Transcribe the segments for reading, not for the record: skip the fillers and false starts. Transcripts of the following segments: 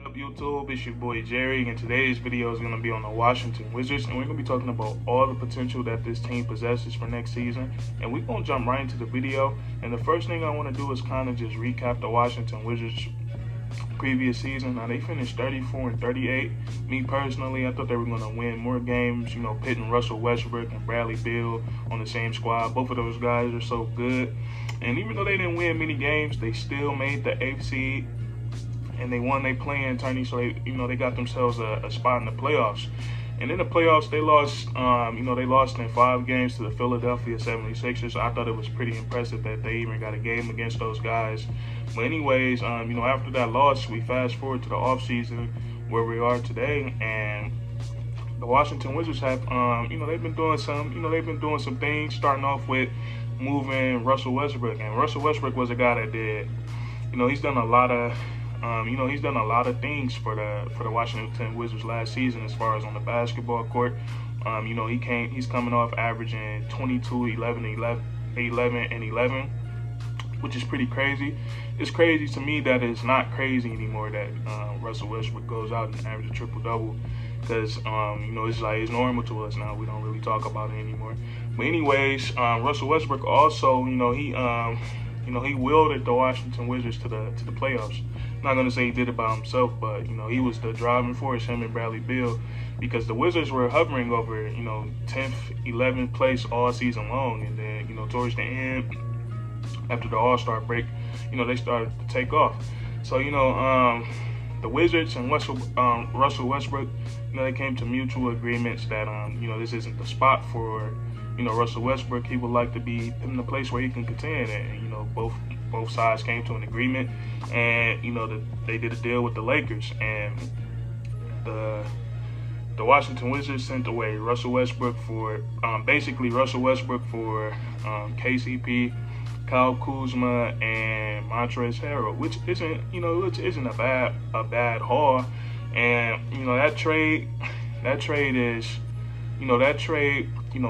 up, YouTube? It's your boy Jerry, and today's video is going to be on the Washington Wizards, and we're going to be talking about all the potential that this team possesses for next season. And we're going to jump right into the video. And the first thing I want to do is kind of just recap the Washington Wizards previous season. Now, they finished 34-38. Me personally, I thought they were going to win more games, pitting Russell Westbrook and Bradley Beal on the same squad. Both of those guys are so good. And even though they didn't win many games, they still made the 8th seed. And they won their play-in tourney, so they got themselves a spot in the playoffs. And in the playoffs, they lost, they lost in 5 games to the Philadelphia 76ers. So I thought it was pretty impressive that they even got a game against those guys. But anyways, after that loss, we fast forward to the offseason where we are today, and the Washington Wizards have, they've been doing some things, starting off with moving Russell Westbrook. And Russell Westbrook was a guy that did, he's done a lot of. He's done a lot of things for the Washington Wizards last season as far as on the basketball court. He's coming off averaging 22, 11, and 11, which is pretty crazy. It's crazy to me that it's not crazy anymore that Russell Westbrook goes out and averages a triple-double, because it's like it's normal to us now. We don't really talk about it anymore. But anyways, Russell Westbrook also, he wielded the Washington Wizards to the playoffs. I'm not going to say he did it by himself, but, he was the driving force, him and Bradley Beal, because the Wizards were hovering over, 10th, 11th place all season long. And then, towards the end, after the All-Star break, they started to take off. So, the Wizards and Russell Westbrook, they came to mutual agreements that, this isn't the spot for, Russell Westbrook. He would like to be in the place where he can contend, and both sides came to an agreement, and they did a deal with the Lakers, and the Washington Wizards sent away Russell Westbrook for KCP, Kyle Kuzma, and Montrezl Harrell, which isn't a bad haul. And that trade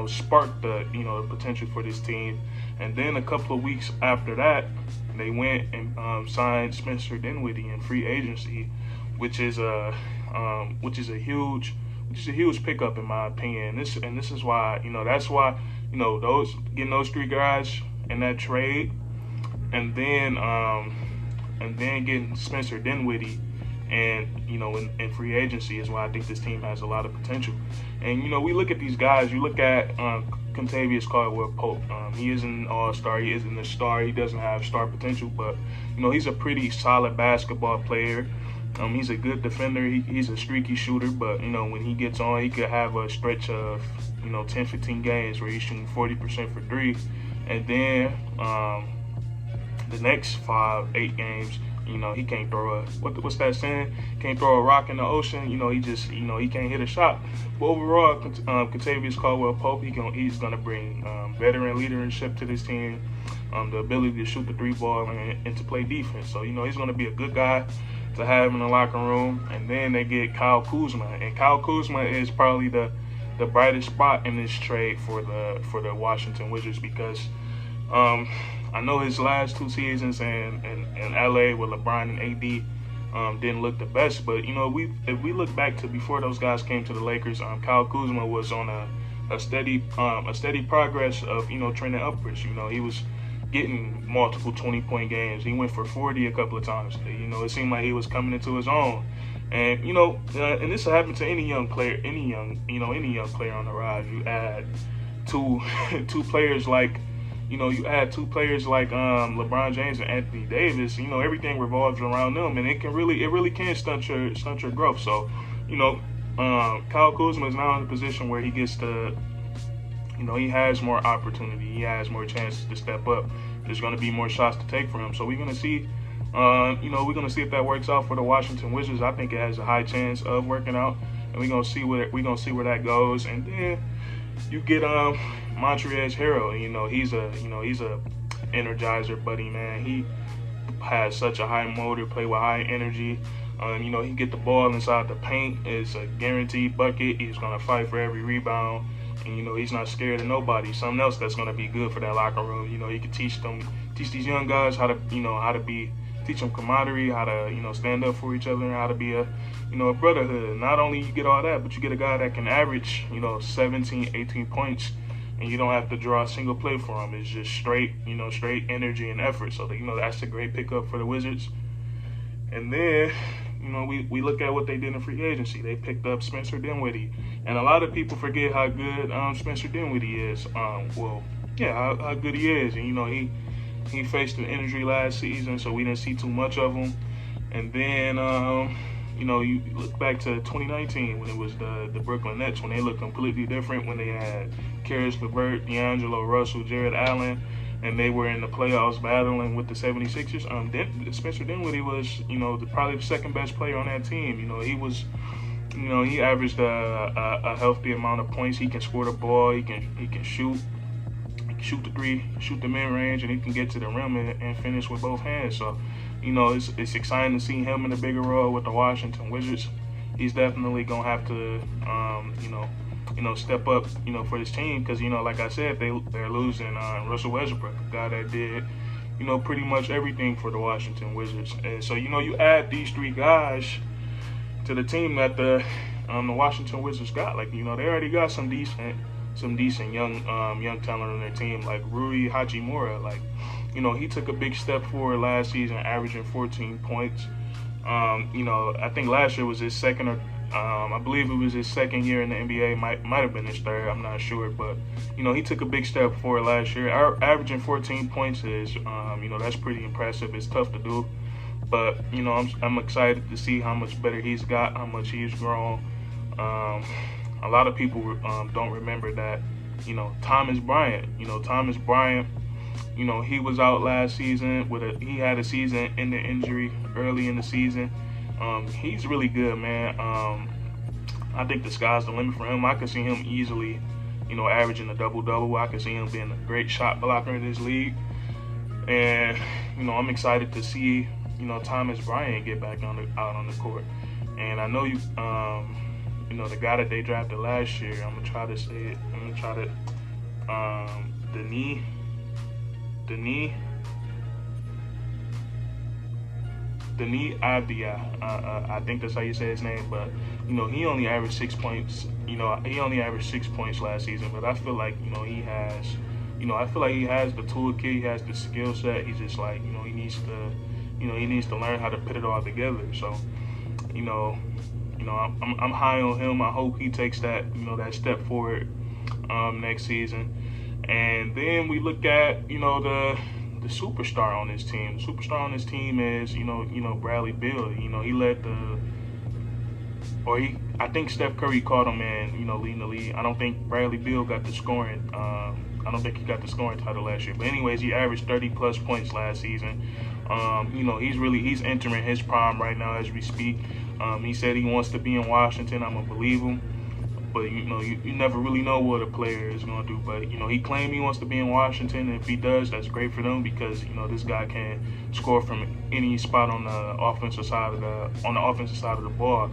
sparked the potential for this team. And then a couple of weeks after that, they went and signed Spencer Dinwiddie in free agency, which is a huge pickup in my opinion. This is why that's why getting those 3 guys in that trade, and then getting Spencer Dinwiddie and in free agency is why I think this team has a lot of potential. And we look at these guys. You look at Kentavious Caldwell-Pope. He isn't an all-star. He isn't a star. He doesn't have star potential, but he's a pretty solid basketball player. He's a good defender. He's a streaky shooter, but when he gets on, he could have a stretch of 10, 15 games where he's shooting 40% for 3, and then the next 5, 8 games, he can't throw what's that saying? Can't throw a rock in the ocean. He can't hit a shot. But overall, Kentavious Caldwell-Pope, he's gonna bring veteran leadership to this team, the ability to shoot the 3 ball and to play defense. So he's gonna be a good guy to have in the locker room. And then they get Kyle Kuzma, and Kyle Kuzma is probably the brightest spot in this trade for the Washington Wizards, because I know his last 2 seasons in LA with LeBron and AD didn't look the best, but if we look back to before those guys came to the Lakers, Kyle Kuzma was on a steady progress of trending upwards. He was getting multiple 20-point games. He went for 40 a couple of times. It seemed like he was coming into his own. And and this will happen to any young player on the rise. You add two players like LeBron James and Anthony Davis. Everything revolves around them, and it really can stunt your growth. So Kyle Kuzma is now in a position where he gets to he has more opportunity, he has more chances to step up. There's going to be more shots to take from him. So we're going to see if that works out for the Washington Wizards. I think it has a high chance of working out, and we're gonna see where that goes. And then you get Montrezl Harrell. He's a energizer buddy, man. He has such a high motor, play with high energy. He get the ball inside the paint. It's a guaranteed bucket. He's gonna fight for every rebound. And he's not scared of nobody. Something else that's gonna be good for that locker room. He can teach these young guys how to be teach them camaraderie, how to stand up for each other, and how to be a a brotherhood. Not only you get all that, but you get a guy that can average 17, 18 points, and you don't have to draw a single play for him. It's just straight straight energy and effort. So that's a great pickup for the Wizards. And then we look at what they did in free agency. They picked up Spencer Dinwiddie, and a lot of people forget how good Spencer Dinwiddie is. How good he is, and he faced an injury last season, so we didn't see too much of him. And then you look back to 2019 when it was the Brooklyn Nets, when they looked completely different, when they had Karis LeVert, D'Angelo Russell, Jared Allen, and they were in the playoffs battling with the 76ers. Spencer Dinwiddie was, probably the second best player on that team. He was, he averaged a healthy amount of points. He can score the ball. He can shoot. He can shoot the three, shoot the mid-range, and he can get to the rim and finish with both hands. So, it's exciting to see him in a bigger role with the Washington Wizards. He's definitely gonna have to, step up, for this team because, like I said, they're losing Russell Westbrook, a guy that did, pretty much everything for the Washington Wizards. And so, you add these three guys to the team that the Washington Wizards got. Like, they already got some decent young talent on their team, like Rui Hachimura. Like, he took a big step forward last season, averaging 14 points. I think last year was his second or I believe it was his second year in the NBA. Might have been his third. I'm not sure, but he took a big step forward last year. Averaging 14 points is that's pretty impressive. It's tough to do, but I'm excited to see how much better he's got, how much he's grown. A lot of people don't remember that Thomas Bryant. He was out last season he had a season-ending injury early in the season. He's really good, man. I think the sky's the limit for him. I could see him easily, averaging a double-double. I could see him being a great shot blocker in this league. And, I'm excited to see, Thomas Bryant get back out on the court. And I know the guy that they drafted last year, I'm going to try to say it. I'm going to try to, Denis Avdia, I think that's how you say his name, but he only averaged 6 points. He only averaged 6 points last season, but I feel like he has, I feel like he has the toolkit, he has the skill set. He's just like he needs to learn how to put it all together. So I'm high on him. I hope he takes that that step forward next season. And then we look at the superstar on this team. The superstar on this team is Bradley Beal. He led I think Steph Curry caught him in leading the league. I don't think Bradley Beal got the scoring. I don't think he got the scoring title last year. But anyways, he averaged 30+ points last season. He's entering his prime right now as we speak. He said he wants to be in Washington. I'm gonna believe him. But you never really know what a player is going to do. But he claimed he wants to be in Washington, and if he does, that's great for them because this guy can score from any spot on the offensive side of the ball.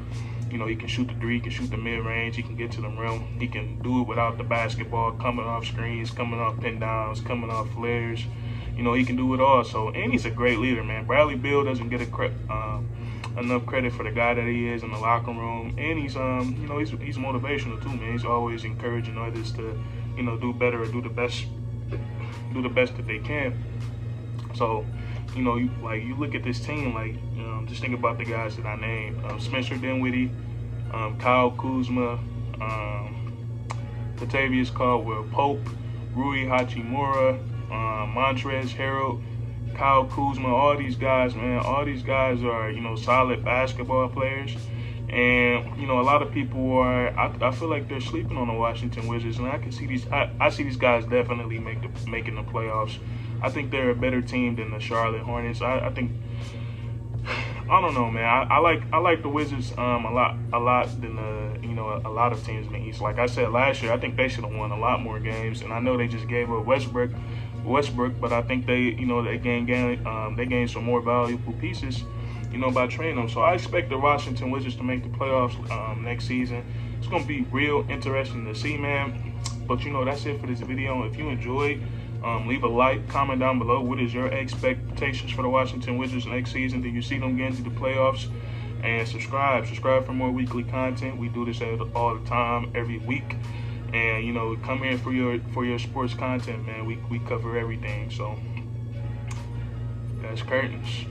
He can shoot the three, he can shoot the mid range, he can get to the rim, he can do it without the basketball, coming off screens, coming off pin downs, coming off flares. He can do it all. So, and he's a great leader, man. Bradley Beal doesn't get enough credit for the guy that he is in the locker room, and he's he's motivational too, man. He's always encouraging others to do better or do the best that they can. So you look at this team, just think about the guys that I named: Spencer Dinwiddie, Kyle Kuzma, Kentavious Caldwell-Pope, Rui Hachimura, Montrezl Harrell, Kyle Kuzma. All these guys, man, are solid basketball players. And a lot of people I feel like they're sleeping on the Washington Wizards, and I can see I see these guys definitely making the playoffs. I think they're a better team than the Charlotte Hornets. I think, I don't know, man. I like the Wizards a lot than a lot of teams in the East. Like I said last year, I think they should have won a lot more games, and I know they just gave up Westbrook, but I think they gained some more valuable pieces, by trading them. So I expect the Washington Wizards to make the playoffs next season. It's gonna be real interesting to see, man. But that's it for this video. If you enjoyed, Leave a like, comment down below. What is your expectations for the Washington Wizards next season? Do you see them getting to the playoffs? And subscribe for more weekly content. We do this all the time, every week. And you know, come here for your sports content, man. We cover everything. So that's curtains.